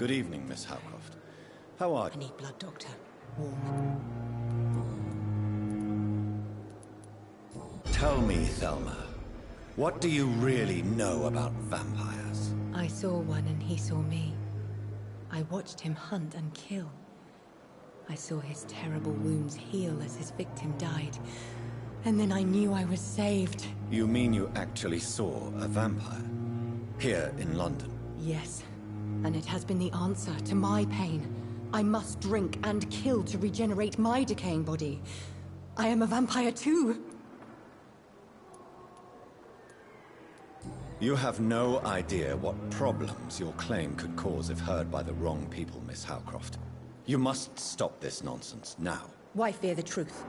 Good evening, Miss Howcroft. How are you? I need blood, Doctor. Warm. Tell me, Thelma, what do you really know about vampires? I saw one and he saw me. I watched him hunt and kill. I saw his terrible wounds heal as his victim died. And then I knew I was saved. You mean you actually saw a vampire? Here in London? Yes. And it has been the answer to my pain. I must drink and kill to regenerate my decaying body. I am a vampire too. You have no idea what problems your claim could cause if heard by the wrong people, Miss Howcroft. You must stop this nonsense, now. Why fear the truth?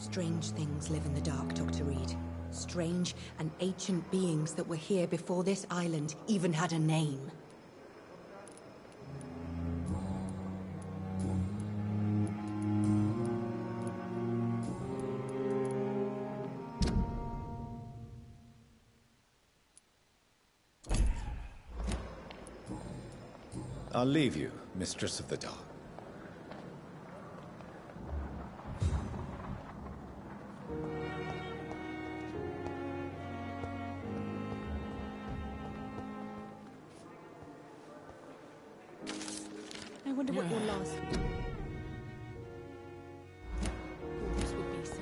Strange things live in the dark, Dr. Reed. Strange and ancient beings that were here before this island even had a name. I'll leave you, Mistress of the Dark. I wonder what your last orders would be, sir.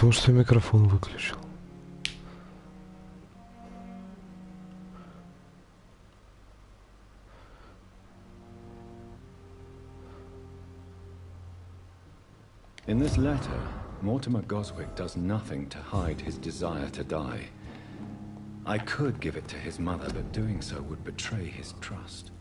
Потому что я микрофон выключил. In this letter, Mortimer Goswick does nothing to hide his desire to die. I could give it to his mother, but doing so would betray his trust.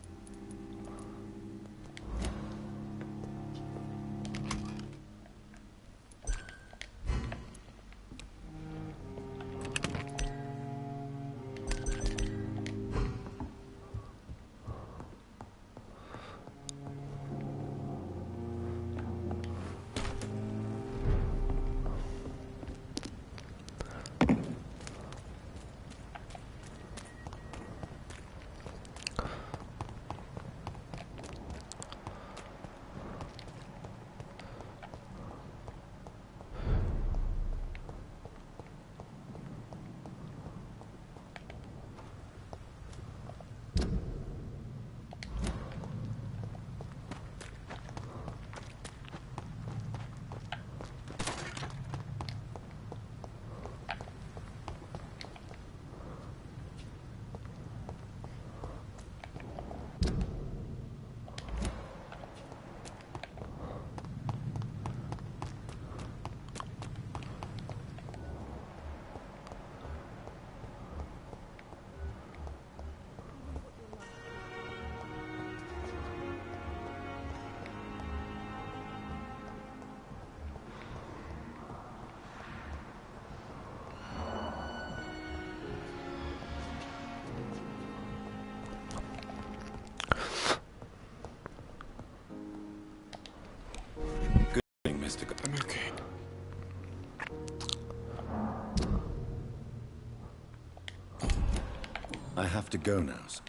I have to go now, sir.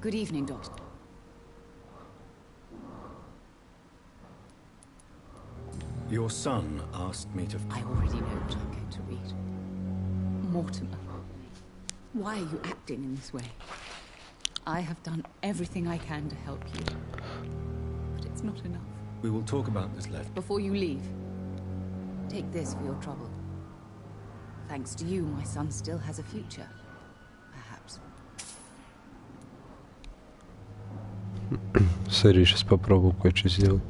Good evening, Doctor. Your son asked me to... I already know what I'm going to read. Mortimer, why are you acting in this way? I have done everything I can to help you, but it's not enough. We will talk about this later. Before you leave, take this for your trouble. Thanks to you, my son still has a future. Perhaps. Смотри, сейчас попробую кое-что сделать.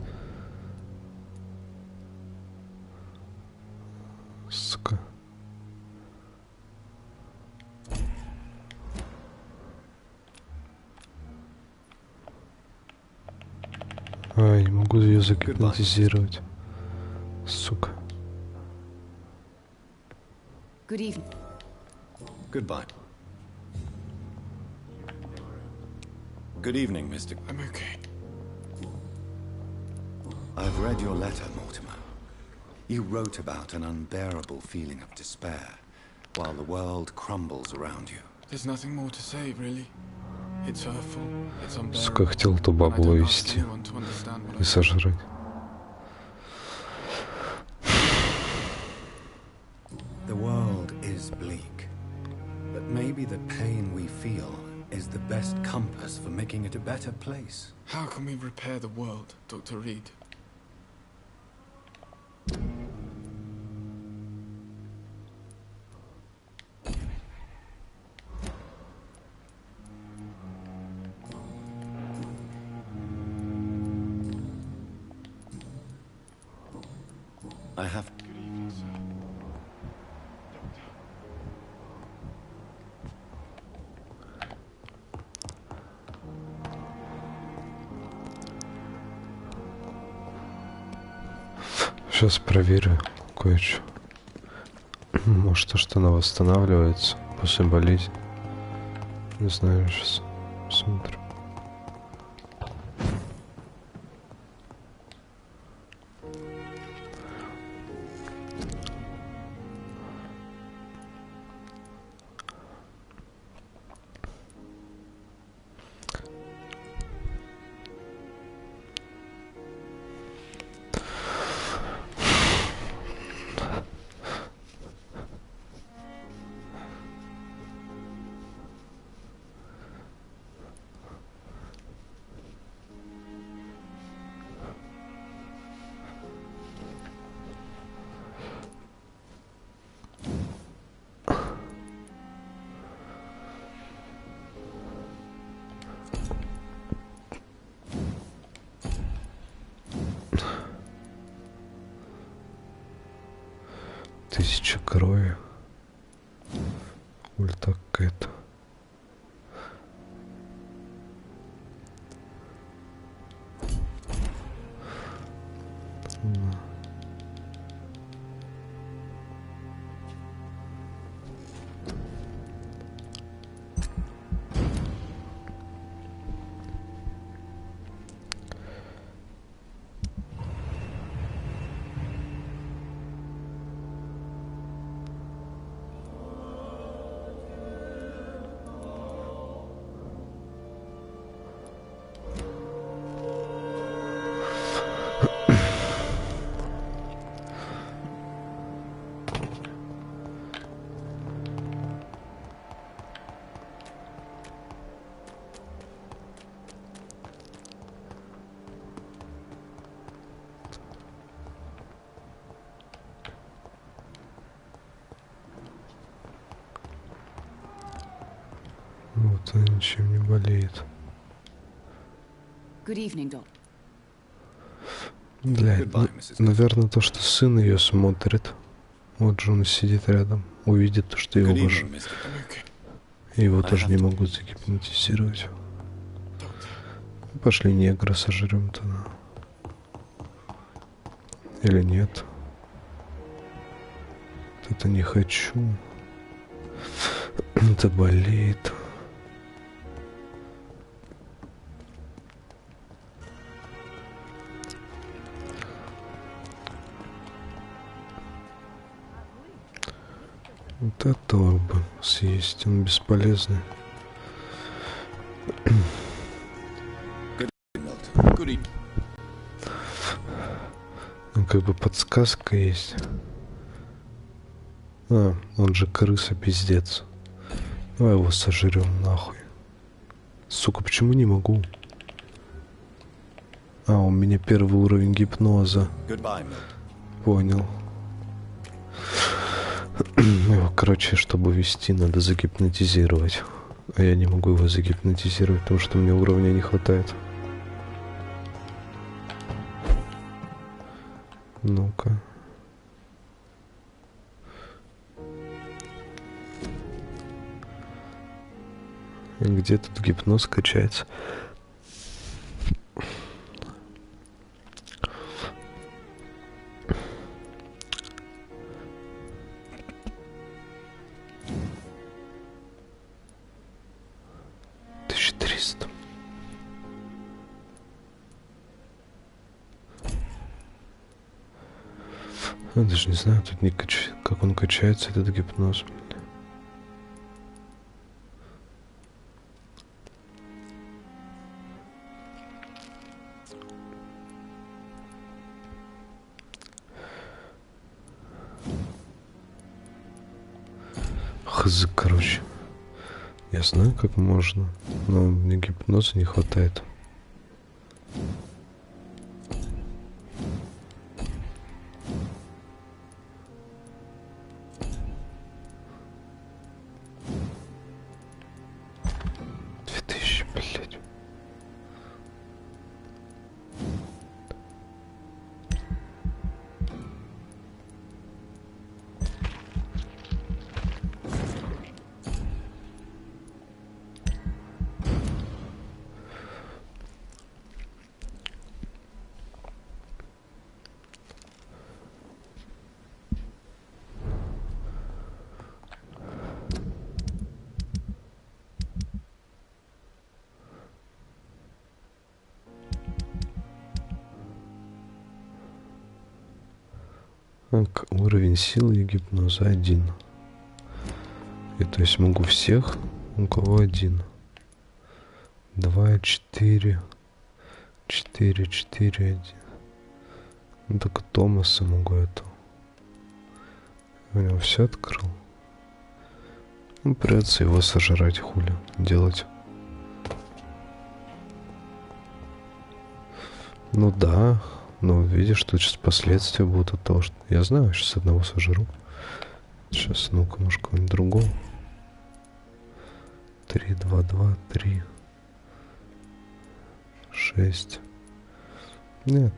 Сука. Ай, не могу ее загипнотизировать. Сука. Good evening. Goodbye. Good evening, Mr. I'm okay. I've read your letter, Mortimer. You wrote about an unbearable feeling of despair, while the world crumbles around you. There's nothing more to say, really. It's hurtful, it's Сука, unbearable. хотел ту and I бабу don't ask вывести anyone to understand what и I feel. сожрать. The world is bleak, but maybe the pain we feel is the best compass for making it a better place. How can we repair the world, Dr. Reed? I have... Good evening, sir. Сейчас проверю кое-что. Может, то, что она восстанавливается после болезни. Не знаю, сейчас посмотрим. Тысяча крови. Ульта Кэт. Вот она ничем не болеет. Good evening, Doc. Блядь, наверное, то, что сын ее смотрит. Вот Джон сидит рядом. Увидит то, что его, Good уже, evening, Mr. I'm okay. его тоже не могут загипнотизировать. Пошли негра сожрем тогда. Или нет? Это не хочу. Это болит. Вот этого бы съесть, он бесполезный. Ну, как бы подсказка есть. А, он же крыса, пиздец. Давай его сожрем нахуй. Сука, почему не могу? А, у меня первый уровень гипноза. Понял. Его, короче, чтобы вести, надо загипнотизировать. А я не могу его загипнотизировать, потому что мне уровня не хватает. Ну-ка. Где тут гипноз качается? Я даже не знаю, тут не как он качается, этот гипноз. Хз, короче. Я знаю, как можно, но мне гипноза не хватает. Уровень силы и гипноза 1. И то есть могу всех, у кого 1. 2, 4, 4, 4, 1. Ну только Томаса могу это. У него все открыл. Ну, придется его сожрать, хули делать. Ну да. Но видишь, тут сейчас последствия будут от того, что... Я знаю, сейчас одного сожру. Сейчас, ну-ка, может, кого-нибудь другого. 3, 2, 2, 3. 6. Нет,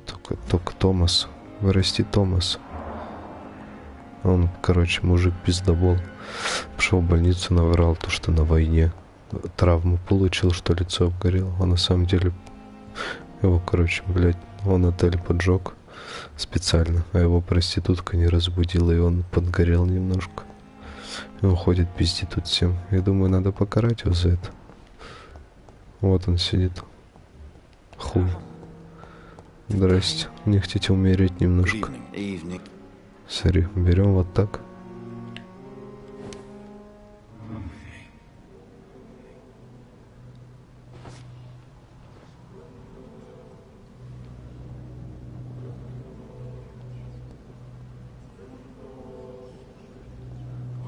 только Томас. Вырасти Томас. Он, короче, мужик пиздобол. Пошел в больницу, наврал то, что на войне травму получил, что лицо обгорело. А на самом деле... Его, короче, блядь, он отель поджег специально, а его проститутка не разбудила, и он подгорел немножко. И он ходит, пиздит тут всем. Я думаю, надо покарать его за это. Вот он сидит. Хуй. Здрасте. Не хотите умереть немножко? Смотри, берем вот так.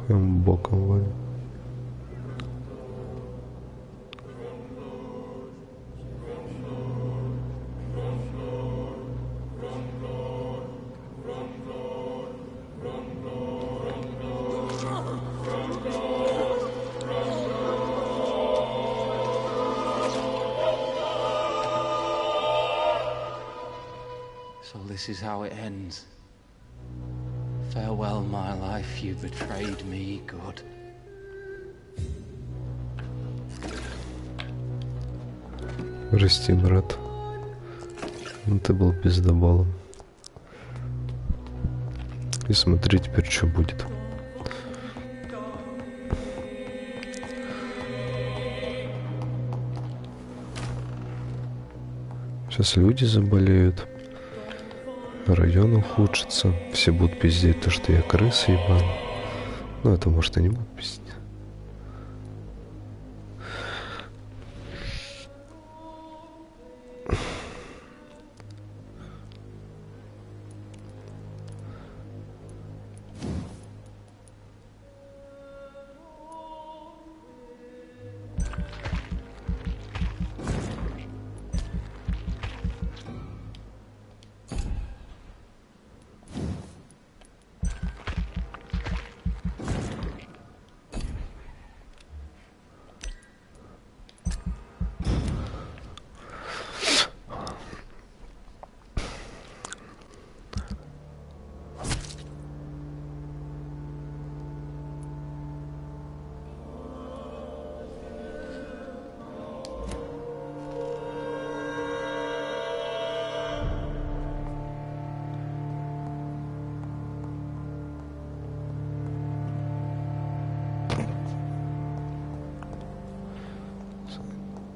Боком валим. So this is how it ends. Farewell, my life, you betrayed me, good. Расти, брат. Ну, ты был пиздоболом. И смотри теперь, что будет. Сейчас люди заболеют. Район ухудшится. Все будут пиздеть то, что я крыса ебаный. Ну, это может и не буду писать.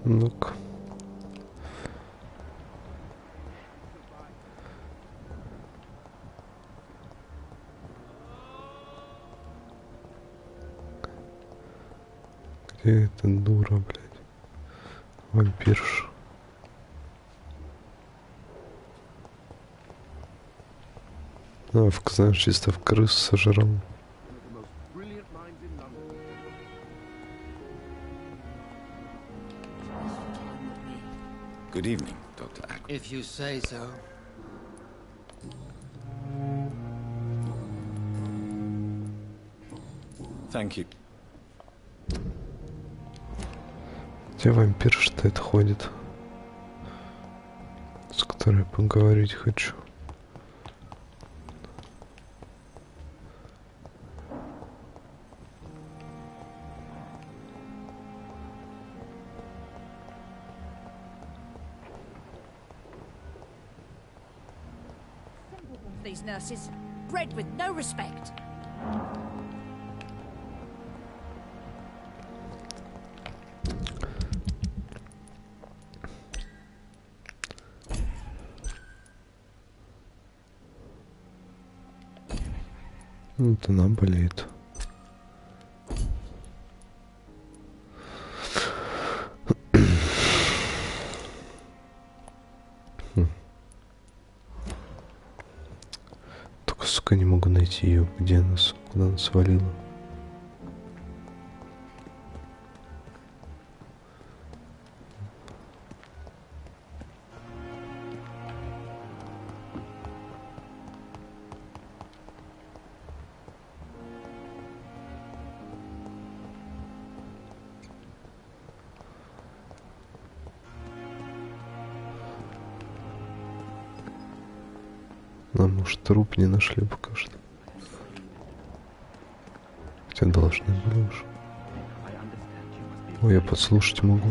Ну-ка. Где эта дура, блядь? Вампирша. А, знаешь, чисто в крысу сожрал. Good evening, Dr. Ack. If you say so. Thank you. Где вампирша-то это ходит? С которой поговорить хочу. These nurses, bred with no respect. Вот она болеет. Только, сука, не могу найти ее. Где она, куда она свалила? А может, труп не нашли пока что. Хотя должны были уже. Ой, я подслушать могу.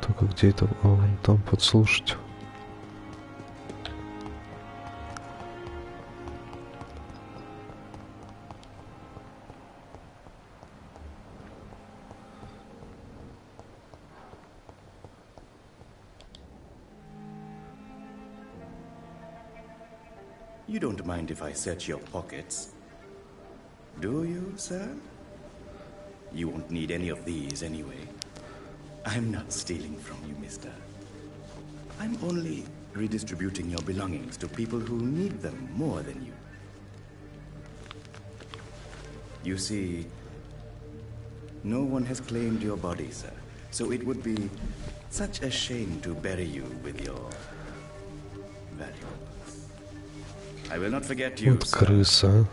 Только где это? А, вон там подслушать. You don't mind if I search your pockets, do you, sir? You won't need any of these anyway. I'm not stealing from you, mister. I'm only redistributing your belongings to people who need them more than you. You see, no one has claimed your body, sir, so it would be such a shame to bury you with your valuables. I will not forget you, Вот крыса.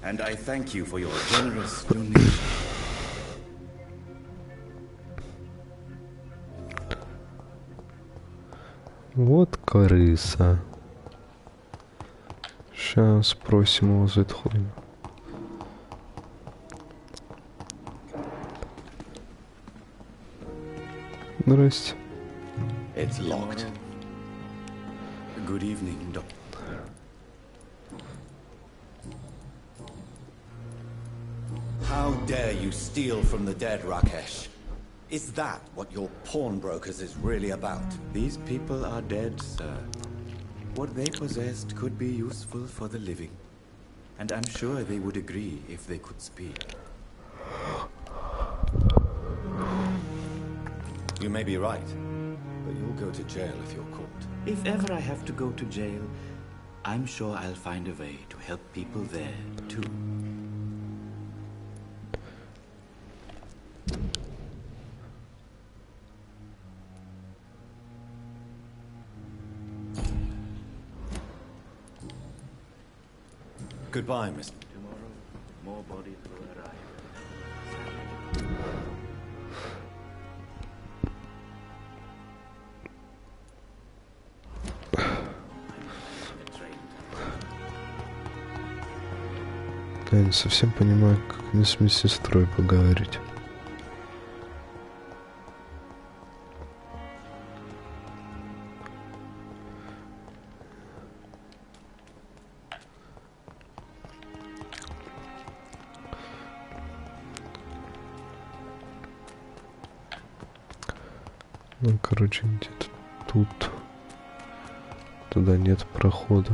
and I thank you for your generous donation. Вот крыса. Сейчас спросим его за эту хуйню. Здрасте. It's locked. Good evening, Doctor. How dare you steal from the dead, Rakesh? Is that what your pawnbrokers is really about? These people are dead, sir. What they possessed could be useful for the living. And I'm sure they would agree if they could speak. You may be right, but you'll go to jail if you're caught. If ever I have to go to jail, I'm sure I'll find a way to help people there, too. Goodbye, Mr. Tomorrow, more bodies will arrive. Я не совсем понимаю, как мне с медсестрой поговорить. Ну, короче, где-то тут. Туда нет прохода.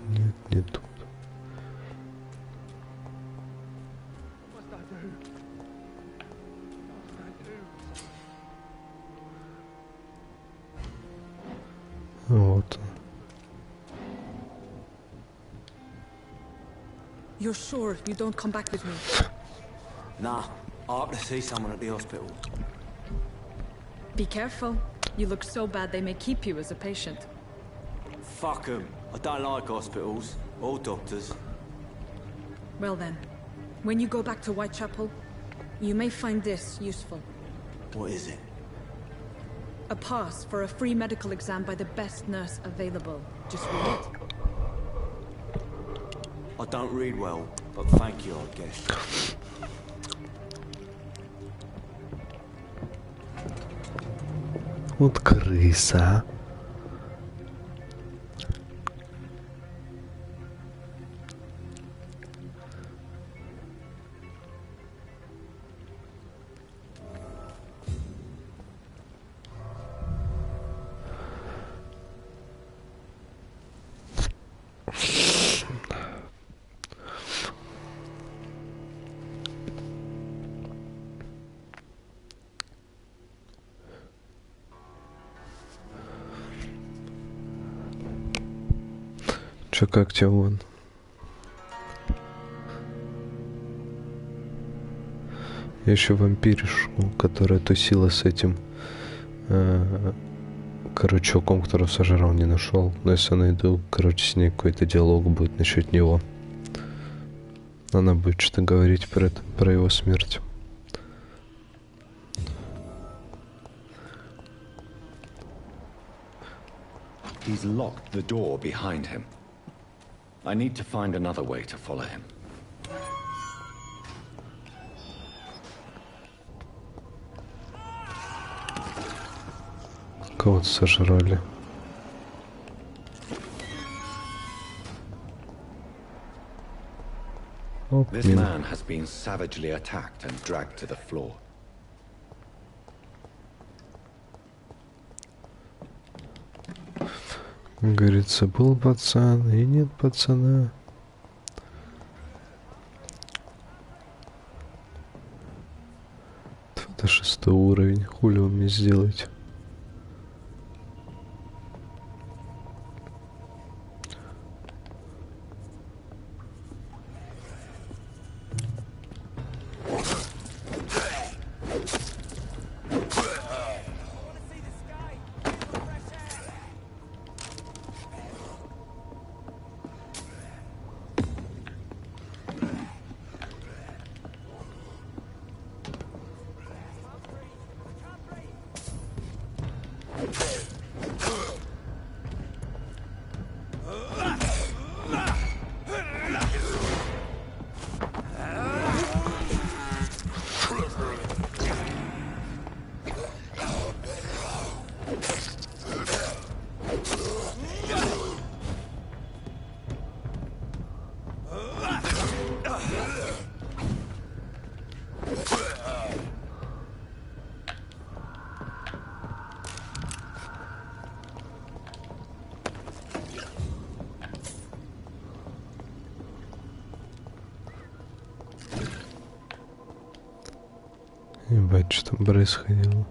Нет, не тут. Вот. You're sure you don't come back with me? Nah, I have to see someone at the hospital. Be careful. You look so bad they may keep you as a patient. Fuck 'em. I don't like hospitals or doctors. Well then, when you go back to Whitechapel, you may find this useful. What is it? A pass for a free medical exam by the best nurse available. Just read it. I don't read well, but thank you, I guess. Вот крыса. Чё, как тебе вон? Я еще вампиршу, которая тусила с этим чуваком, которого сожрал, не нашел. Но если найду, с ней какой-то диалог будет насчет него. Она будет что-то говорить про его смерть. He's locked the door behind him. I need to find another way to follow him. Кого-то сожрали. This man has been savagely attacked and dragged to the floor. Говорится, был пацан и нет пацана. Это 6-й уровень. Хули вы мне сделаете? Ебать, что там происходило.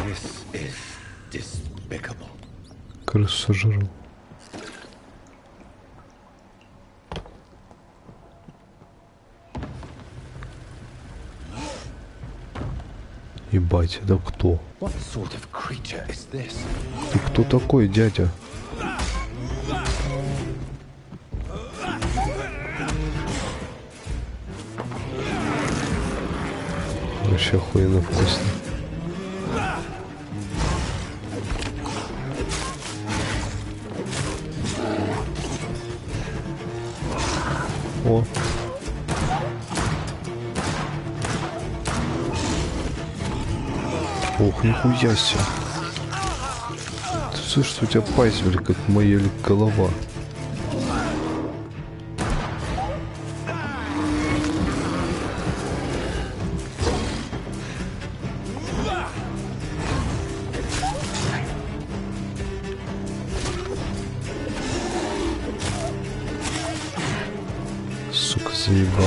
This is despicable. Крысу сожрал. Ебать, это кто? What sort of creature is this? Ты кто такой, дядя? Вообще охуенно вкусно. О. Ох, нихуя себе. Ты слышишь, что у тебя пасть, блин, как моя голова. Сука, заебал.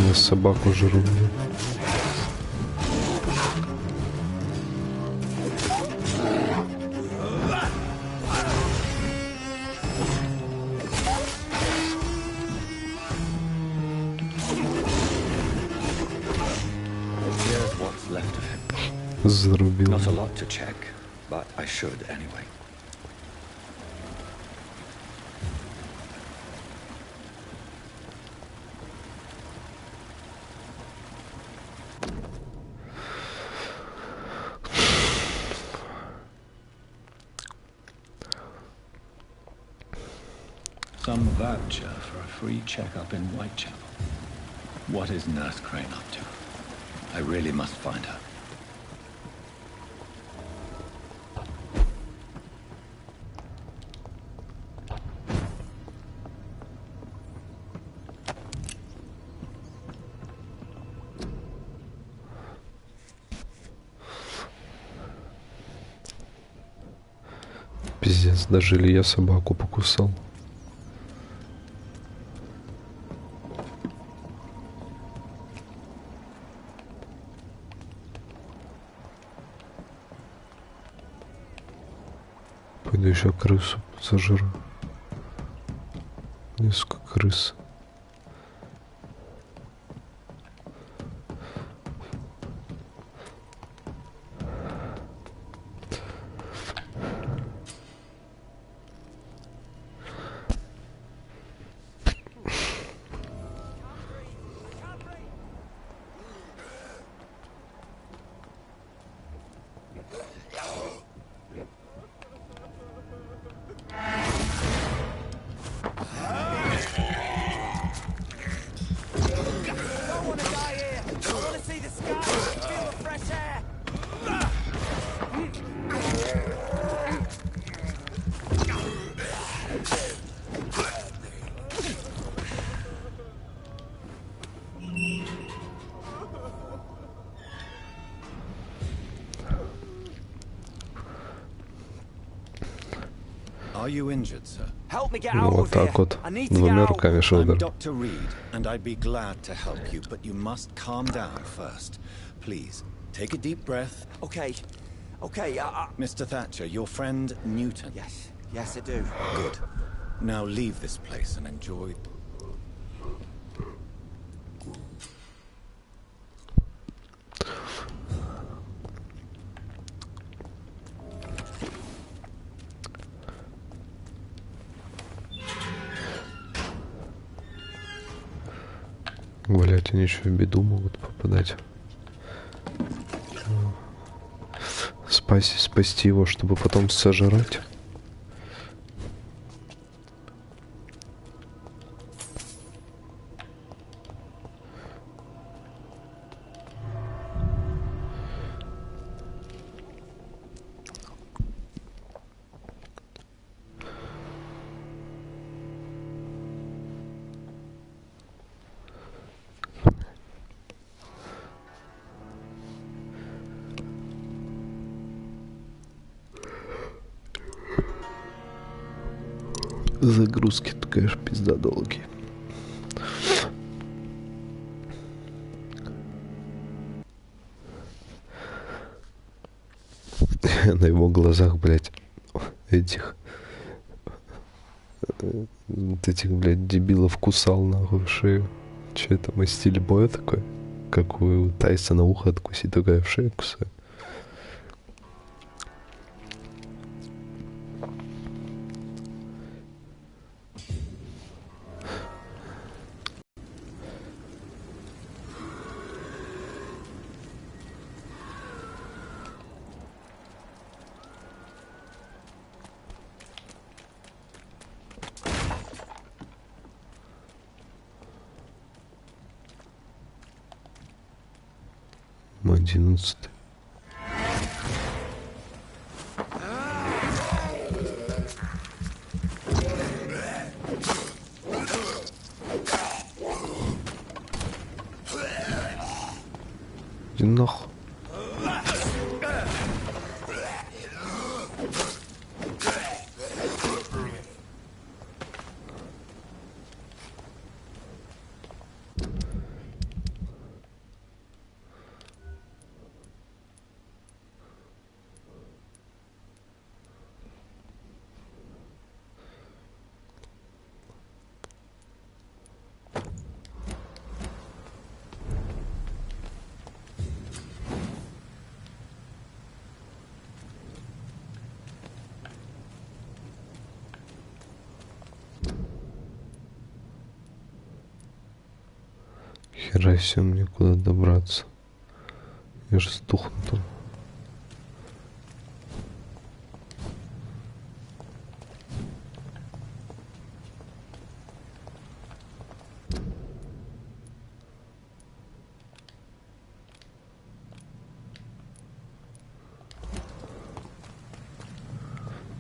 Я собаку жру. Here's what's left of him. Зарубил. Not a lot to check, but I should anyway. Some voucher for a free checkup in Whitechapel. What is Nurse Crane up to? I really must find her. Пиздец, даже Илья собаку покусал. Пойду еще крысу сожру. Несколько крыс. Are you injured, sir? Help me get Ну, out вот of here. так вот. I need to get Двумя out. руками I'm шелдер. Dr. Reed, and I'd be glad to help you, but you must calm down first. Please, take a deep breath. Okay. Mr. Thatcher, your friend Newton. Yes, I do. Good. Now leave this place and enjoy. Блять, они еще в беду могут попадать. спасти его, чтобы потом сожрать. Загрузки-то, конечно, пизда долгие. На его глазах, блядь, этих, блядь, дебилов кусал нахуй в шею. Че это, мой стиль боя такой? Как у Тайсона ухо откусить, только я в шею кусаю. Мой 11. Иди нахуй. Хера себе, мне куда добраться. Я же сдохну там.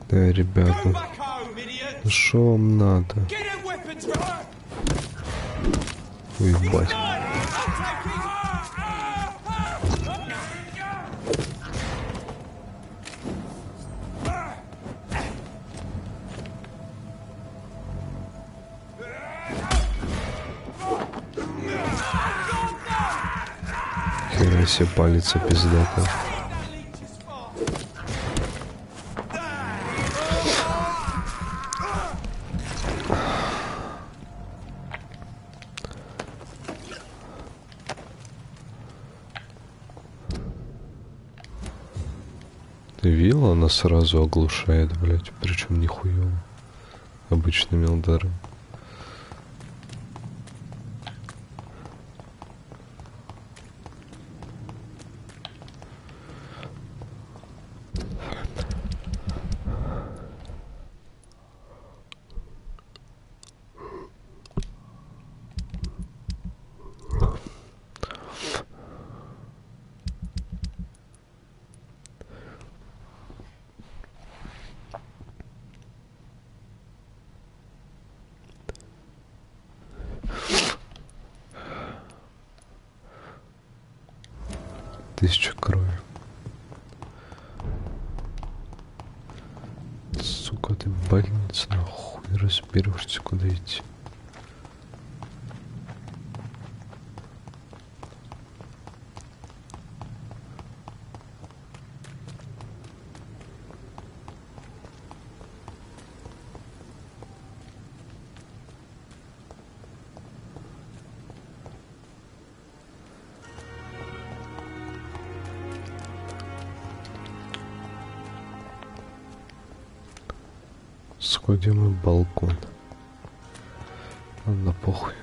Да, ребята. Ну шо вам надо? Уебать. Хера себе палится пиздата. Ты видел, она сразу оглушает, блять, причем нихуево. Обычными ударами. Тысяча крови. Сука, ты больница, нахуй разберешься, куда идти. Где мой балкон? Ладно, похуй.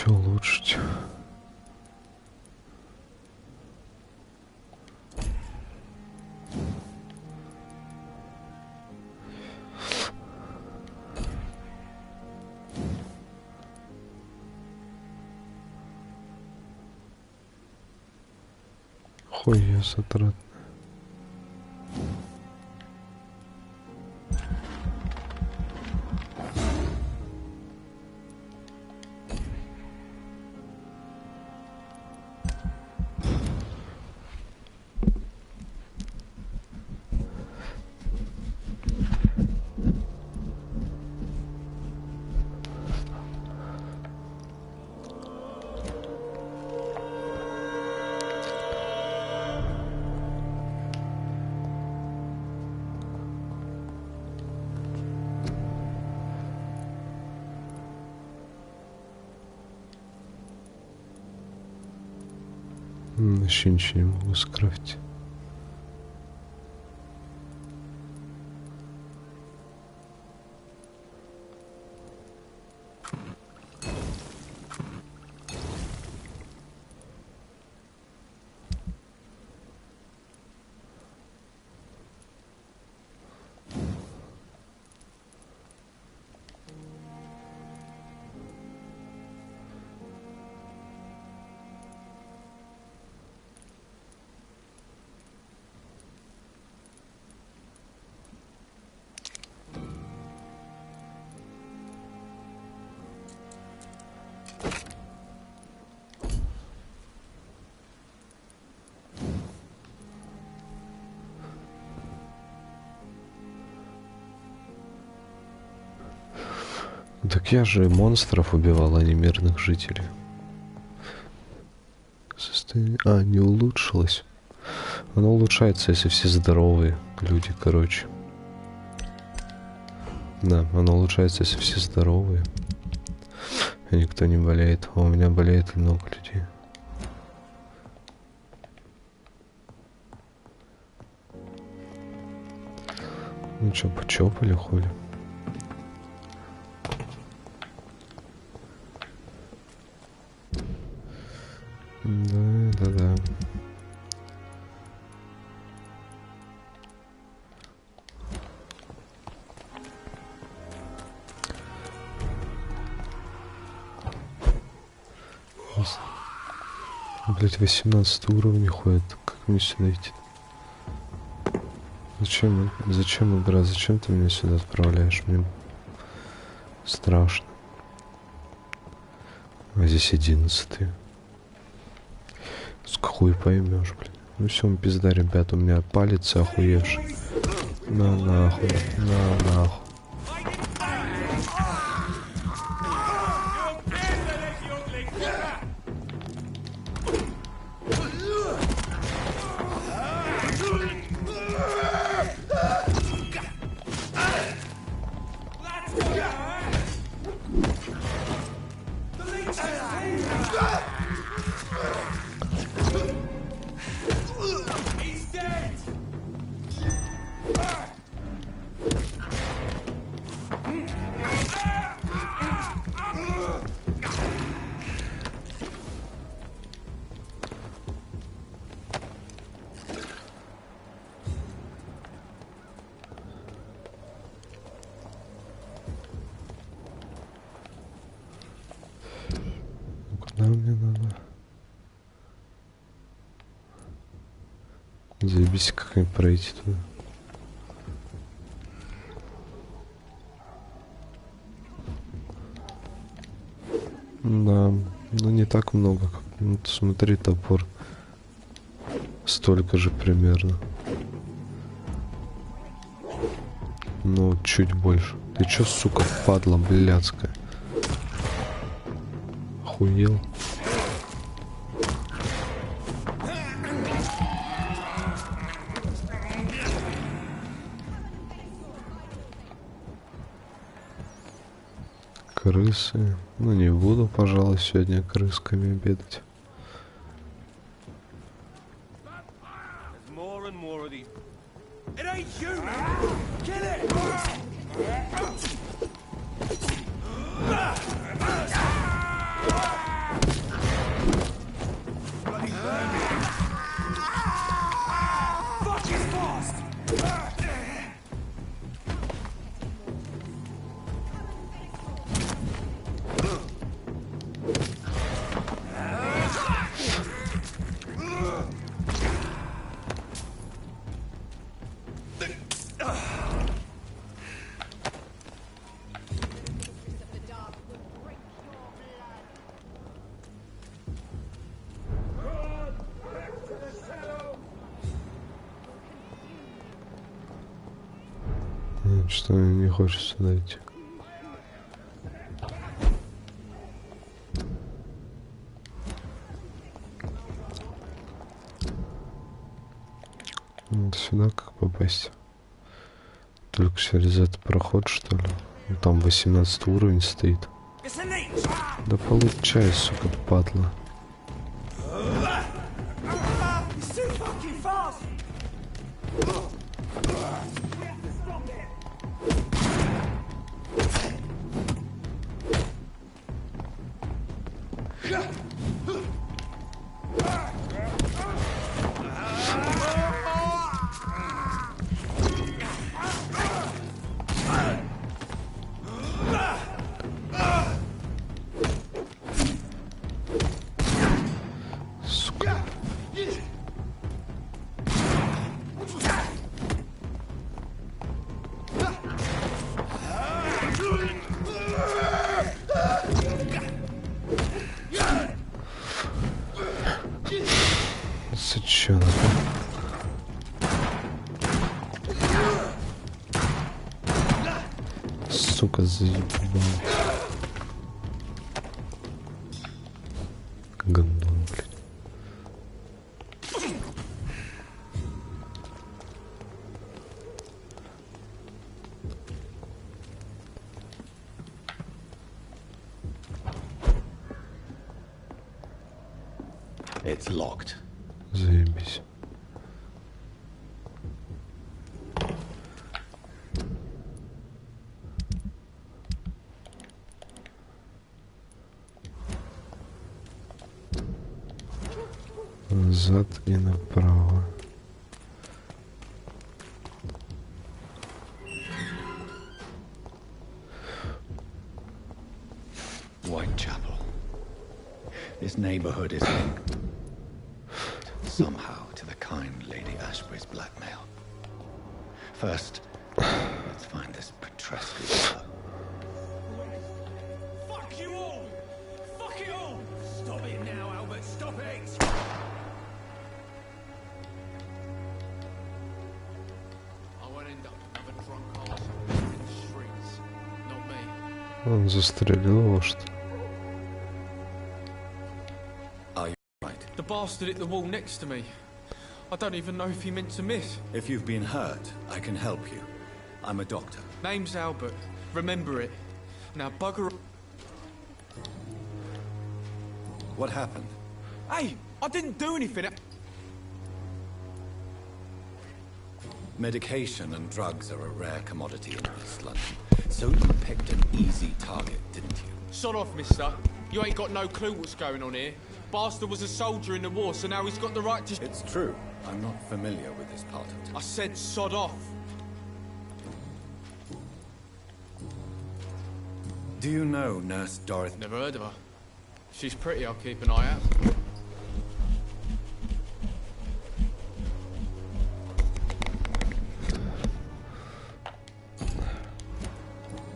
Чё улучшить? Хуя затратно. Еще ничего не могу скрафтить. Так я же монстров убивал, а не мирных жителей. Состояние... А, не улучшилось. Оно улучшается, если все здоровые люди, короче. Да, оно улучшается, если все здоровые. И никто не болеет. А у меня болеет много людей. Ну чё, почёпали, хули? Да. Блять, 18 уровень ходит. Как мне сюда идти? Зачем игра? Зачем ты меня сюда отправляешь? Мне страшно. А здесь 11-й. С какой поймешь, блин. Ну все, пизда, ребят, у меня палец охуевший. На нахуй, на нахуй. Куда мне надо? Заебись, как-нибудь пройти туда. Да, но не так много. Ну, смотри, топор. Столько же примерно. Ну, чуть больше. Ты чё, сука, падла блядская? Охуел? Крысы. Ну, не буду, пожалуй, сегодня крысками обедать. Что не хочешь сюда идти? Сюда как попасть? Только через этот проход, что ли? Там 18 уровень стоит. Да получай, сука, падла. Чё надо? Сука, заебал. Гандон, блядь. It's locked. Заебись. Назад и направо. Whitechapel. This neighborhood is linked somehow to the kind Lady Ashbury's blackmail. First, let's find this Petrescu fella. Fuck you all! Fuck it all! Stop it now, Albert! Stop it! I won't end up another drunk arsehole in the streets. Not me. Он застрелил его, что ли? The bastard hit the wall next to me. I don't even know if he meant to miss. If you've been hurt, I can help you. I'm a doctor. Name's Albert. Remember it. Now bugger. What happened? Hey, I didn't do anything. Medication and drugs are a rare commodity in East London. So you picked an easy target, didn't you? Sod off, mister. You ain't got no clue what's going on here. Bastard was a soldier in the war, so now he's got the right to... It's true. I'm not familiar with this part of town. I said sod off. Do you know Nurse Dorothy? Never heard of her. She's pretty, I'll keep an eye out.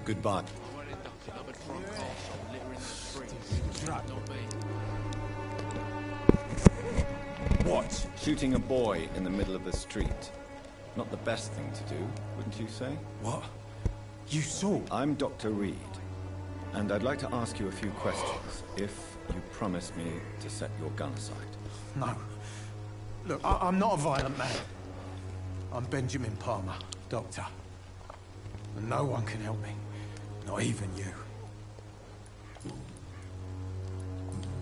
Goodbye. I won't end up another drunk arsehole littering the streets. Not me. What? Shooting a boy in the middle of the street. Not the best thing to do, wouldn't you say? What? You saw? I'm Dr. Reed, and I'd like to ask you a few questions, if you promise me to set your gun aside. No. Look, I'm not a violent man. I'm Benjamin Palmer, doctor. And no one can help me. Not even you.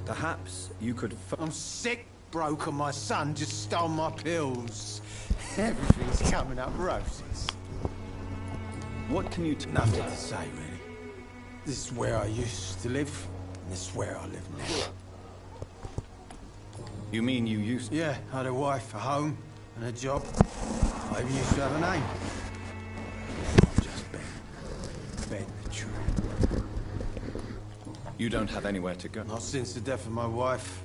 Perhaps you could... I'm sick, broke, and my son just stole my pills. Everything's coming up roses. What can you... Nothing to say, really. This is where I used to live, and this is where I live now. You mean you used... Yeah, I had a wife, a home, and a job. I even used to have a name. Just Ben the True. You don't have anywhere to go? Not since the death of my wife.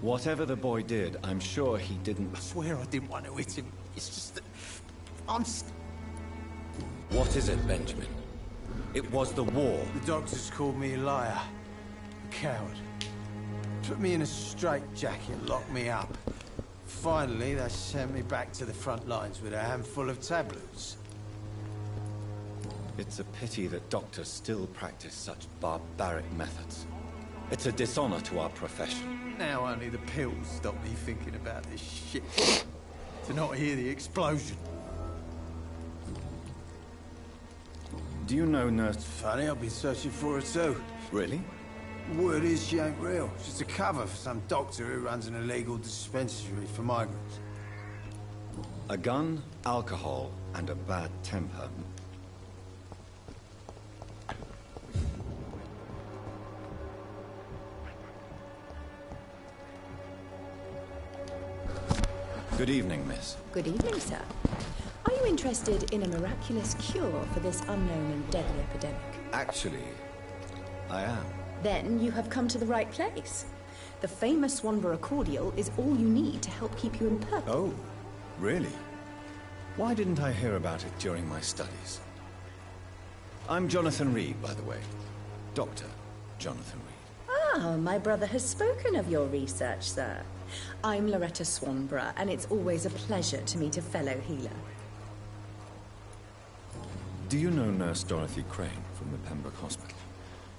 Whatever the boy did, I'm sure he didn't... I swear I didn't want to hit him. It's just that... What is it, Benjamin? It was the war. The doctors called me a liar. A coward. Put me in a straitjacket, locked me up. finally, they sent me back to the front lines with a handful of tablets. It's a pity that doctors still practice such barbaric methods. It's a dishonor to our profession. Now only the pills stop me thinking about this shit. To not hear the explosion. Do you know Nurse... Funny, I've been searching for her too. Really? Word is she ain't real. She's just a cover for some doctor who runs an illegal dispensary for migrants. A gun, alcohol, and a bad temper. Good evening, miss. Good evening, sir. Are you interested in a miraculous cure for this unknown and deadly epidemic? Actually, I am. Then you have come to the right place. The famous Swanborough cordial is all you need to help keep you in perfect... Oh, really? Why didn't I hear about it during my studies? I'm Jonathan Reed, by the way. Dr. Jonathan Reed. Ah, my brother has spoken of your research, sir. I'm Loretta Swanborough, and it's always a pleasure to meet a fellow healer. Do you know Nurse Dorothy Crane from the Pembroke Hospital?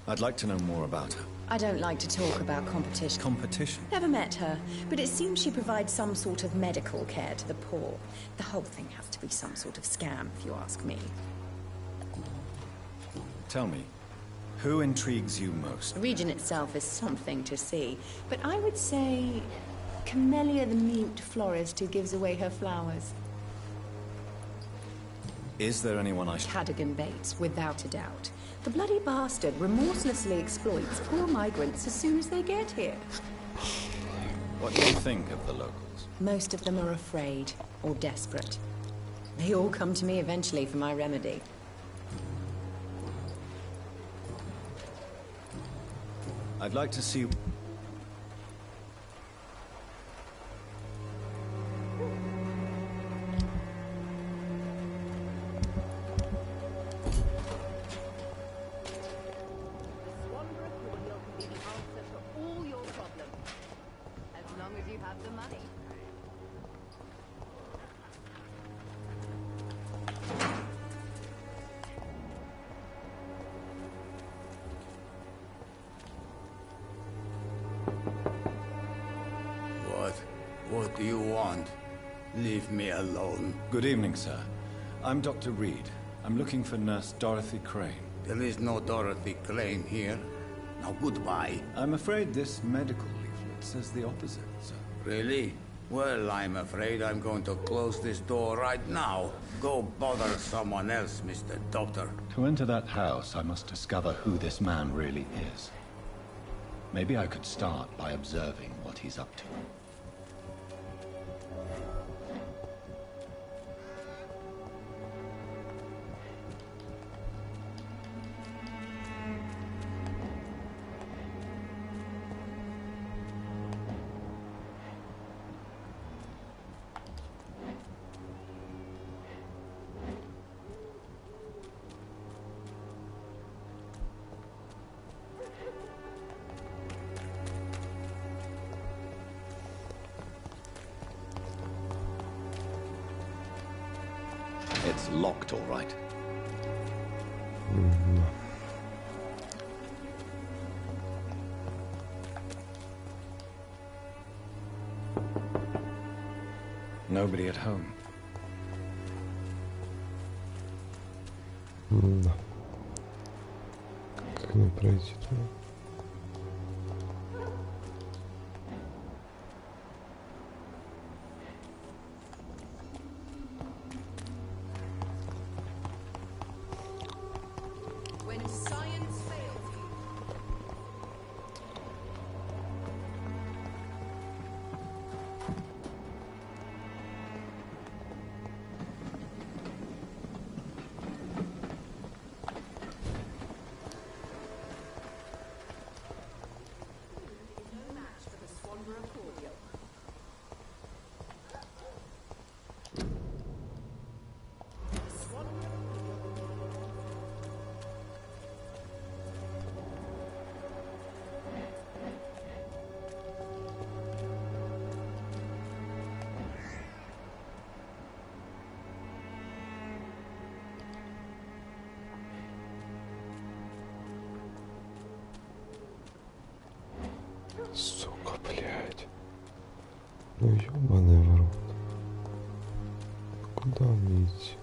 I'd like to know more about her. I don't like to talk about competition. Competition? Never met her, but it seems she provides some sort of medical care to the poor. The whole thing has to be some sort of scam, if you ask me. Tell me, who intrigues you most? The region itself is something to see, but I would say Camellia the mute florist who gives away her flowers. Is there anyone I should... Cadogan Bates, without a doubt. The bloody bastard remorselessly exploits poor migrants as soon as they get here. What do you think of the locals? Most of them are afraid or desperate. They all come to me eventually for my remedy. I'd like to see... What do you want? Leave me alone. Good evening, sir. I'm Dr. Reed. I'm looking for Nurse Dorothy Crane. There is no Dorothy Crane here. Now goodbye. I'm afraid this medical leaflet says the opposite, sir. Really? Well, I'm afraid I'm going to close this door right now. Go bother someone else, Mr. Doctor. To enter that house, I must discover who this man really is. Maybe I could start by observing what he's up to. It's locked, all right. Nobody at home. Да. Как не пройти туда? Сука, блядь. Ну ёбаный в рот. Куда мне идти?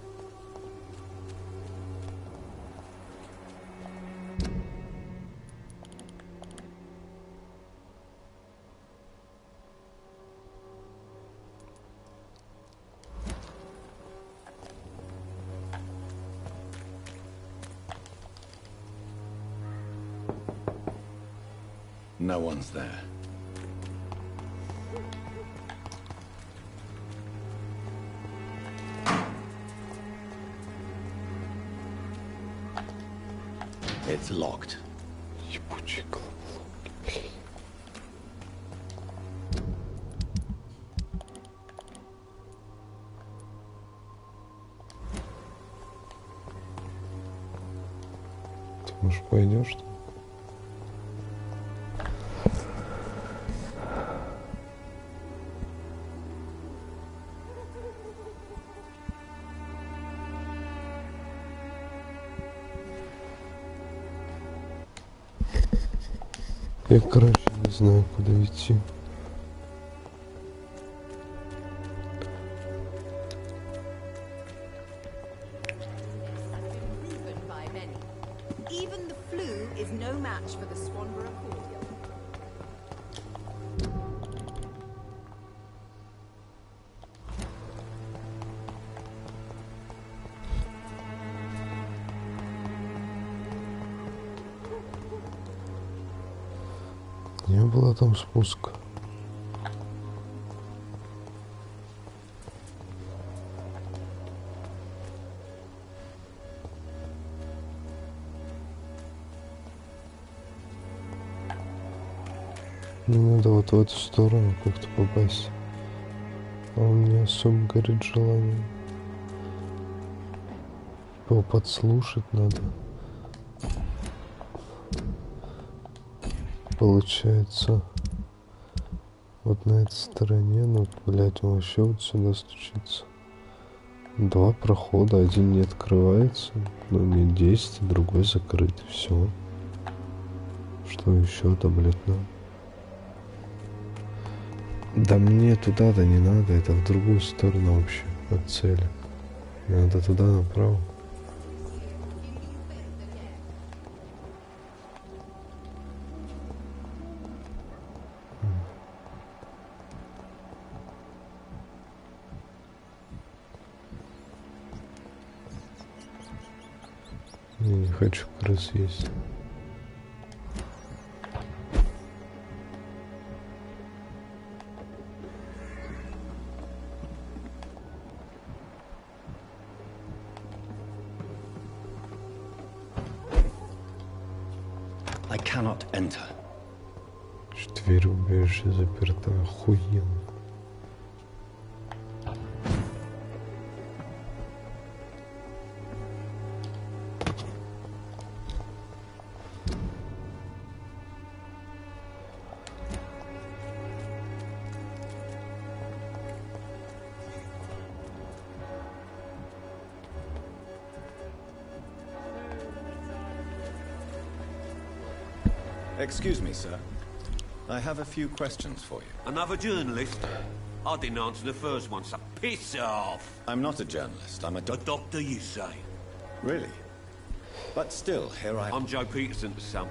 No one's there. It's locked. Ебучий клоун. Ты, может, пойдешь? Я, короче, не знаю, куда идти. Even the flu is no match for the Swanborough cordial. Не было там спуска. Мне надо вот в эту сторону как-то попасть. А у меня особо горит желание. Его подслушать надо. Получается, вот на этой стороне, ну, блять, он вообще вот сюда стучится. Два прохода, один не открывается, ну, не 10, другой закрыт, все. Что еще-то, блять, надо? Да мне туда-то не надо, это в другую сторону вообще от цели. Надо туда направо. Я не хочу крыс есть. I cannot enter. Дверь убежище заперта, охуенно. Excuse me, sir. I have a few questions for you. Another journalist? I didn't answer the first one, so piss off! I'm not a journalist, I'm a doctor, you say? Really? But still, here I am. I'm Joe Peterson to some,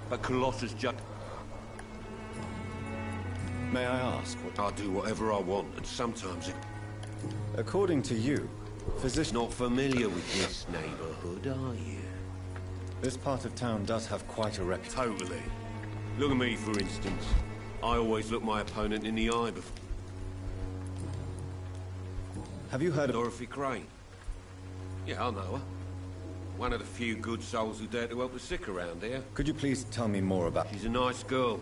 but Colossus just... May I ask what... I do whatever I want, and sometimes it... According to you, physician... Not familiar with this neighborhood, are you? This part of town does have quite a reputation. Totally. Look at me, for instance. I always look my opponent in the eye before... Have you heard of... Dorothy Crane? Yeah, I know her. One of the few good souls who dare to help the sick around here. Could you please tell me more about... She's a nice girl.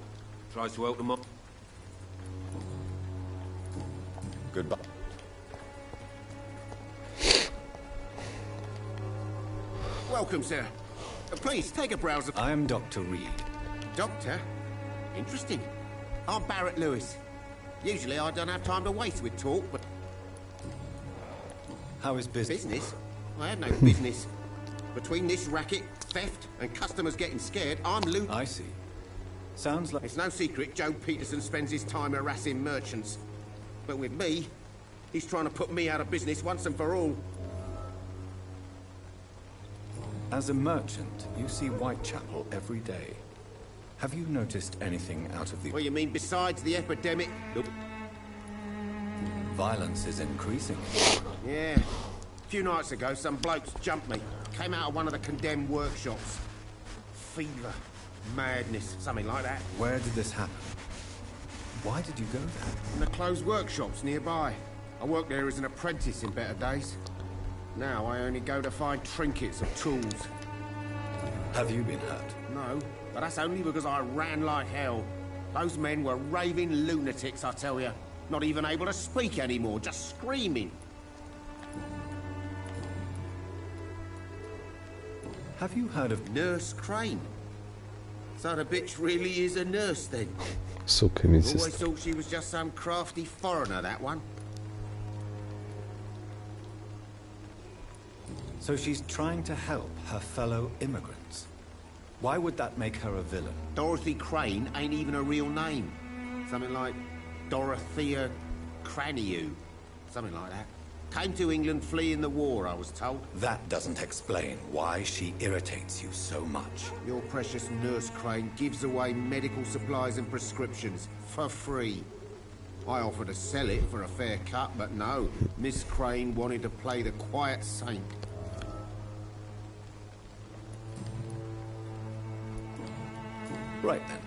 Tries to help them up. Goodbye. Welcome, sir. Please, take a browse. I am Dr. Reed. Doctor? Interesting. I'm Barrett Lewis. Usually I don't have time to waste with talk, but... How is business? Business? I have no business. Between this racket, theft, and customers getting scared, I'm losing... I see. Sounds like... It's no secret Joe Peterson spends his time harassing merchants. But with me, he's trying to put me out of business once and for all. As a merchant, you see Whitechapel every day. Have you noticed anything out of the... What do you mean besides the epidemic? Look. Violence is increasing. Yeah. A few nights ago, some blokes jumped me. Came out of one of the condemned workshops. Fever. Madness. Something like that. Where did this happen? Why did you go there? In the closed workshops nearby. I worked there as an apprentice in better days. Now I only go to find trinkets or tools. Have you been hurt? No, but that's only because I ran like hell. Those men were raving lunatics, I tell you. Not even able to speak anymore, just screaming. Have you heard of Nurse Crane? So the bitch really is a nurse then? Сука, Always медсестра. thought she was just some crafty foreigner, that one. So she's trying to help her fellow immigrants. Why would that make her a villain? Dorothy Crane ain't even a real name. Something like Dorothea Craniu. Something like that. Came to England fleeing the war, I was told. That doesn't explain why she irritates you so much. Your precious Nurse Crane gives away medical supplies and prescriptions for free. I offered to sell it for a fair cut, but no. Miss Crane wanted to play the quiet saint. Right then.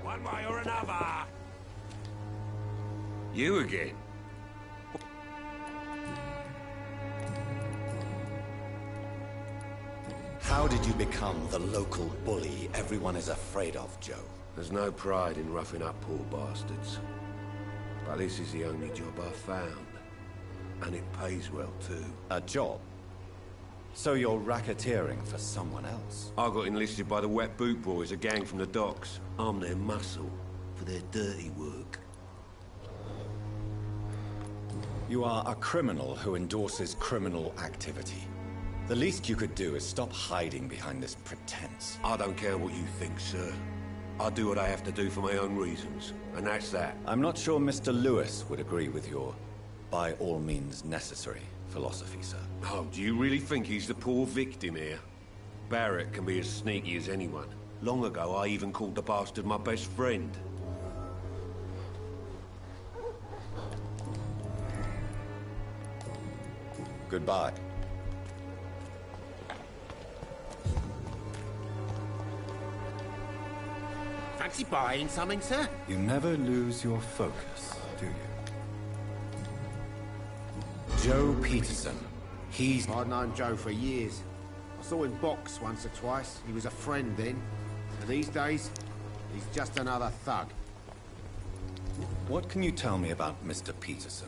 One way or another. You again? How did you become the local bully everyone is afraid of, Joe? There's no pride in roughing up poor bastards. But this is the only job I've found. And it pays well, too. A job? So you're racketeering for someone else? I got enlisted by the Wet Boot Boys, a gang from the docks. I'm their muscle for their dirty work. You are a criminal who endorses criminal activity. The least you could do is stop hiding behind this pretense. I don't care what you think, sir. I do what I have to do for my own reasons, and that's that. I'm not sure Mr. Lewis would agree with your by all means necessary philosophy, sir. Oh, do you really think he's the poor victim here? Barrett can be as sneaky as anyone. Long ago, I even called the bastard my best friend. Goodbye. Fancy buying something, sir? You never lose your focus, do you? Joe Peterson. I'd known Joe for years. I saw him box once or twice. He was a friend then. And these days, he's just another thug. What can you tell me about Mr. Peterson?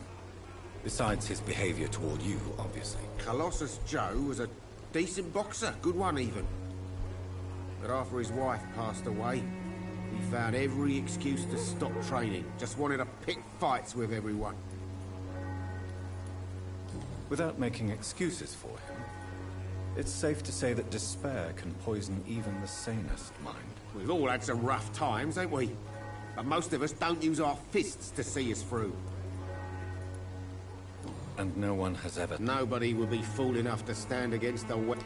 Besides his behavior toward you, obviously. Colossus Joe was a decent boxer, good one even. But after his wife passed away, he found every excuse to stop training. Just wanted to pick fights with everyone. Without making excuses for him, it's safe to say that despair can poison even the sanest mind. We've all had some rough times, ain't we? But most of us don't use our fists to see us through. And no one has ever... Nobody would be fool enough to stand against the wet...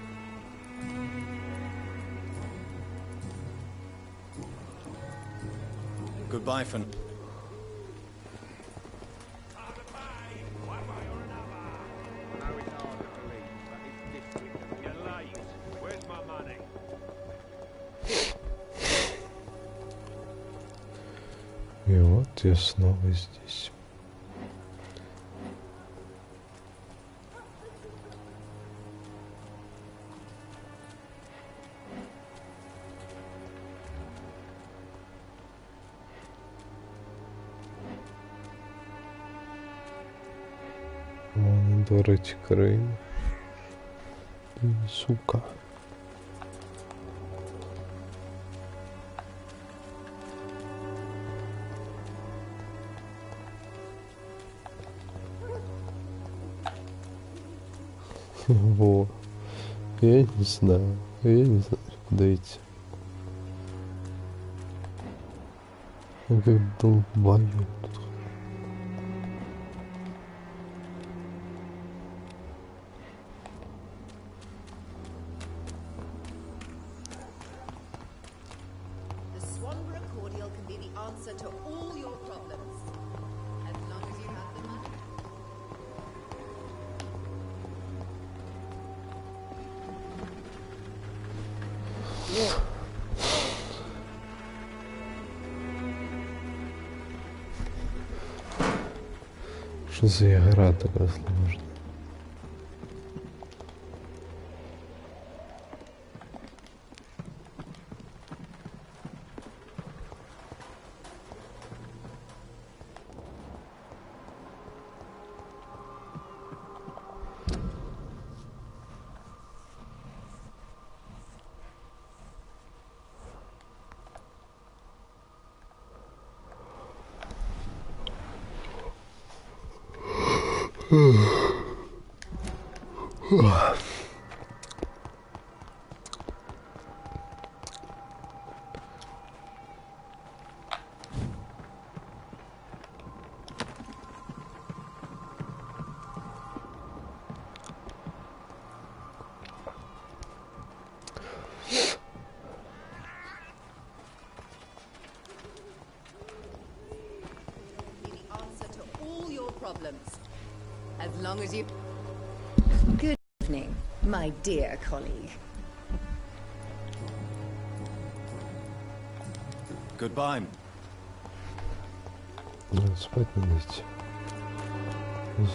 Goodbye for... И вот я снова здесь. Дороти Крейн. Сука. Во. Я не знаю, куда идти. Я как долбаю тут. The Swanborough cordial can be the answer to all your problems. As long as you have the money. Что за игра такая сложная? As long as you... Good evening, my dear colleague. Goodbye. Надо спать надо идти.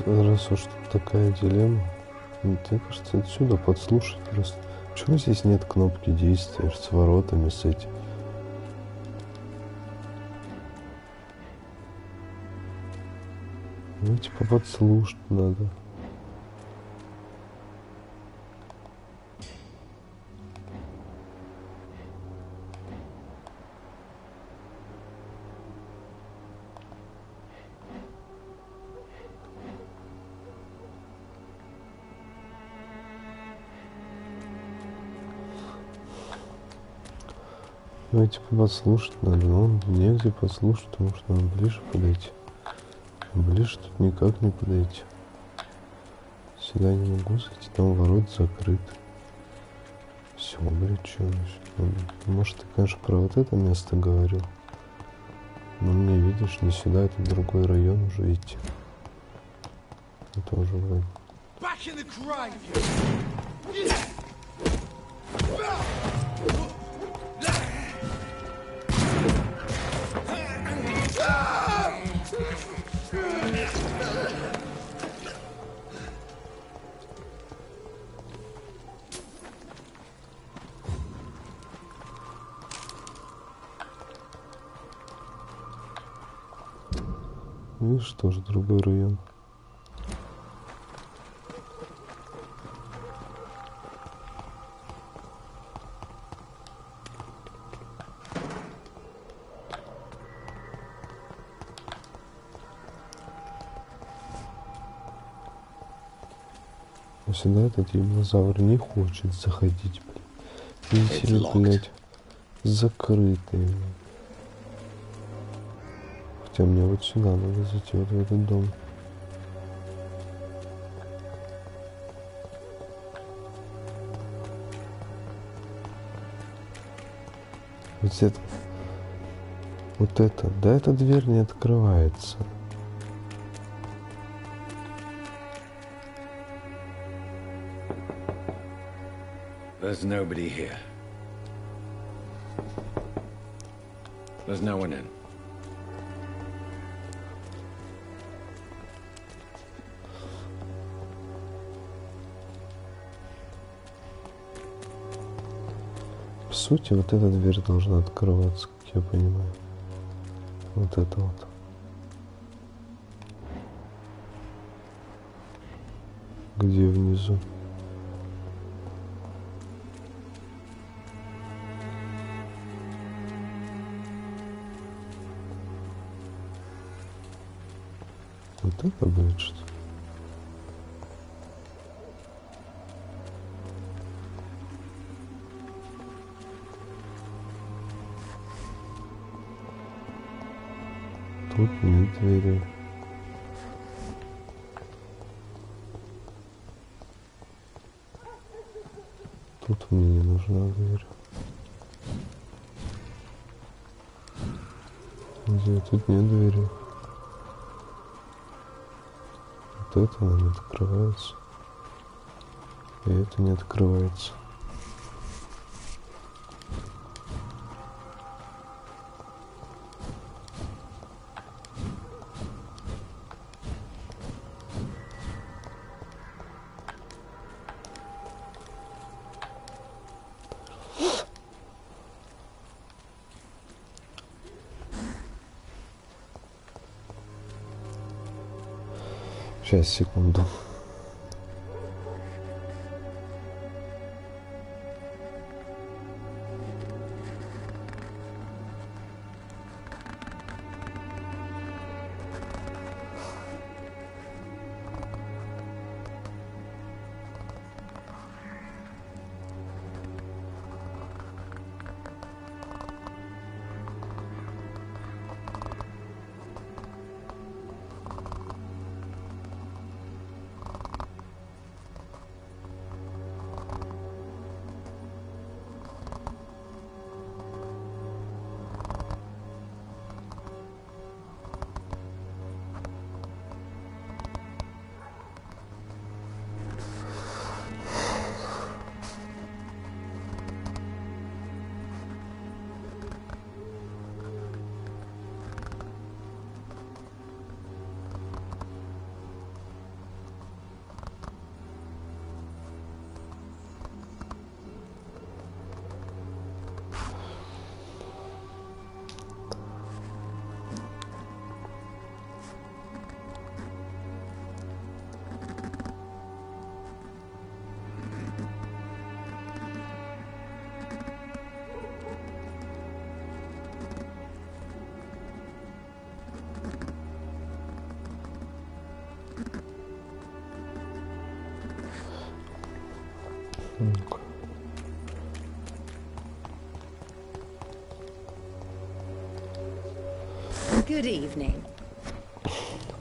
Раз уж тут такая дилемма, мне кажется, отсюда подслушать просто. Почему здесь нет кнопки действия с воротами, с этим? Ну, типа, подслушать надо. Ну, типа, подслушать надо, но негде подслушать, потому что надо ближе подойти. Ближе тут никак не подойти. Сюда не могу зайти, там ворот закрыты. Все, блядь, что значит? Может, ты, конечно, про вот это место говорил. Но мне, видишь, не сюда, это другой район уже идти. Это уже вроде. Видишь, тоже другой район. А сюда этот динозавр не хочет заходить, блядь. Видите ли, блядь, закрытый. Хотя мне вот сюда надо зайти, вот в этот дом. Вот это, да, эта дверь не открывается. There's nobody here. There's no one in. В сути, вот эта дверь должна открываться, как я понимаю. Вот это вот. Где внизу? Вот это будет что? Нет двери. Тут мне не нужна дверь. Где? Тут нет двери. Вот это она не открывается. И это не открывается. Сейчас, секунду. Good evening.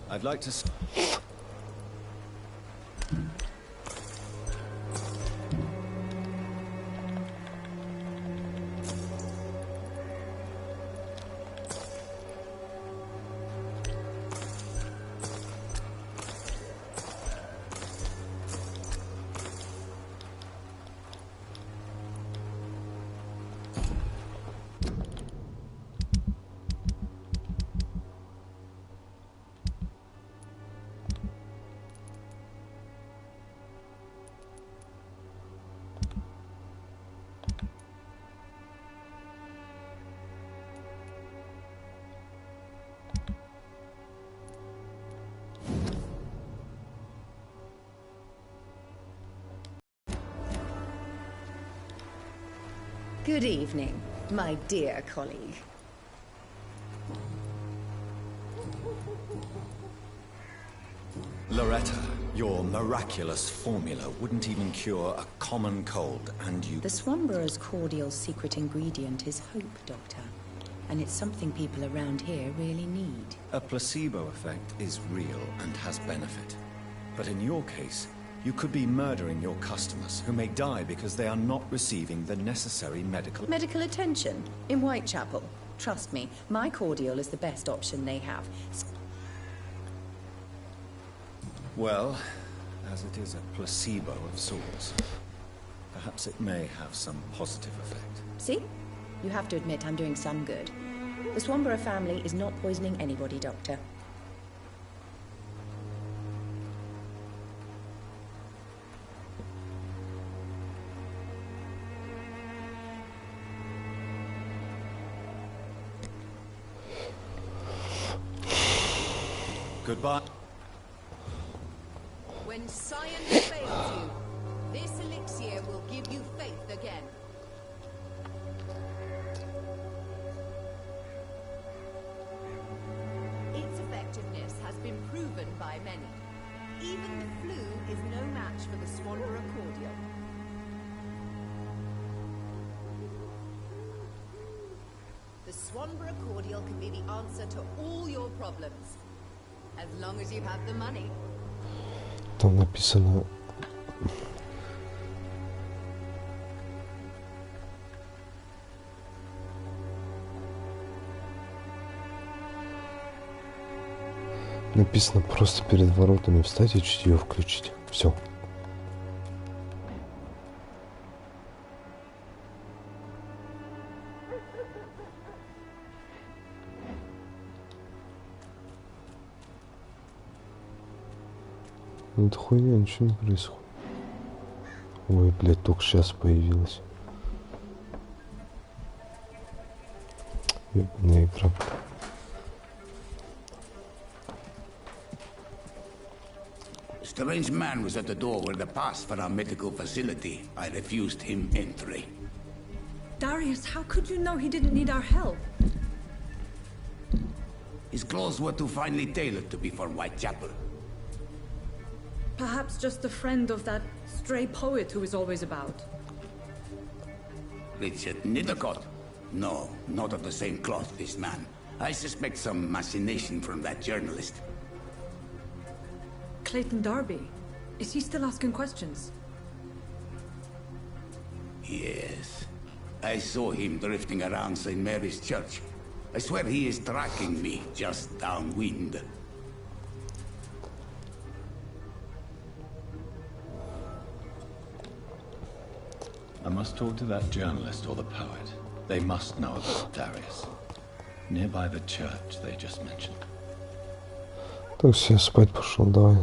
I'd like to... Good evening, my dear colleague. Loretta, your miraculous formula wouldn't even cure a common cold, and you... The Swanborough's cordial's secret ingredient is hope, Doctor. And it's something people around here really need. A placebo effect is real and has benefit. But in your case, you could be murdering your customers, who may die because they are not receiving the necessary medical... Medical attention in Whitechapel. Trust me, my cordial is the best option they have. Well, as it is a placebo of sorts, perhaps it may have some positive effect. See? You have to admit I'm doing some good. The Swanborough family is not poisoning anybody, Doctor. Goodbye. When science fails you, this elixir will give you faith again. Its effectiveness has been proven by many. Even the flu is no match for the Swanborough cordial. The Swanborough cordial can be the answer to all your problems. As long as you have the money. Там написано... Написано просто перед воротами встать и чутье включить. Все. Ну это хуйня, ничего не происходит. Ой, блядь, только сейчас появилась. Ебаная игра. Strange man was at the door with a pass for our medical facility. I refused him entry. Darius, how could you know he didn't need our help? His clothes were too finely tailored to be for Whitechapel. Perhaps just a friend of that stray poet who is always about. Richard Nithercott? No, not of the same cloth, this man. I suspect some machination from that journalist. Clayton Darby. Is he still asking questions? Yes. I saw him drifting around St. Mary's Church. I swear he is tracking me, just downwind. I must talk to that journalist or the poet. They must know about Darius. Nearby the church they just mentioned. Так, все, спать пошел, давай.